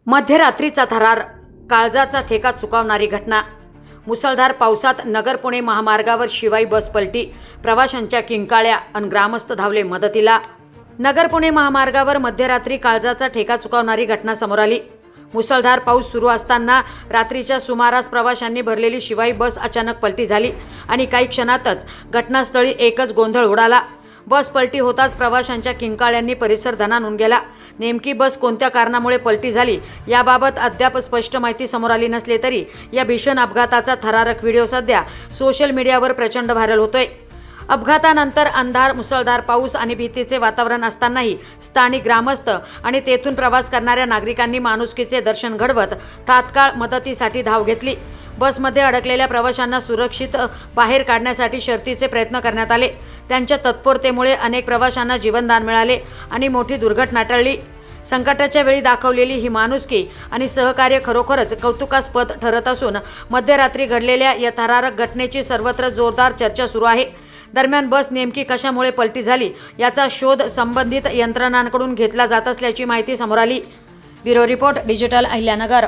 मध्यरात्रीचा थरार, काळजाचा ठेका चुकावणारी घटना। मुसळधार पावसात नगर पुणे महामार्गावर शिवाई बस पलटी, प्रवाशांच्या किंकाळ्या अन ग्रामस्थ धावले मदतीला। नगर पुणे महामार्गावर मध्यरात्री काळजाचा ठेका चुकावणारी घटना समोर आली। मुसळधार पाऊस सुरू असताना रात्रीच्या सुमारास प्रवाशांनी भरलेली शिवाई बस अचानक पलटी झाली आणि काही क्षणातच घटनास्थळी एकच गोंधळ उडाला। बस पलटी होताच प्रवाशांच्या किंकाळ्यांनी परिसर दणाणून गेला। नेमकी बस कोणत्या कारणामुळे पलटी झाली याबाबत अद्याप स्पष्ट माहिती समोर आली नसली तरी या भीषण अपघाताचा थरारक व्हिडिओ सध्या सोशल मीडियावर प्रचंड व्हायरल होतोय। अपघातानंतर अंधार, मुसळधार पाऊस आणि भीतीचे वातावरण असतानाही स्थानिक ग्रामस्थ आणि तेथून प्रवास करणाऱ्या नागरिकांनी माणुसकीचे दर्शन घडवत तात्काळ मदतीसाठी धाव घेतली। बसमध्ये अडकलेल्या प्रवाशांना सुरक्षित बाहेर काढण्यासाठी शर्थीचे प्रयत्न करण्यात आले। त्यांच्या तत्परतेमुळे अनेक प्रवाशांना जीवनदान मिळाले आणि मोठी दुर्घटना टळली। संकटाच्या वेळी दाखवलेली ही माणुसकी आणि सहकार्य खरोखरच कौतुकास्पद ठरत असून मध्यरात्री घडलेल्या या थरारक घटनेची सर्वत्र जोरदार चर्चा सुरू आहे। दरम्यान बस नेमकी कशामुळे पलटी झाली याचा शोध संबंधित यंत्रणांकडून घेतला जात असल्याची माहिती समोर आली। Bureau report, digital Ahilyanagar.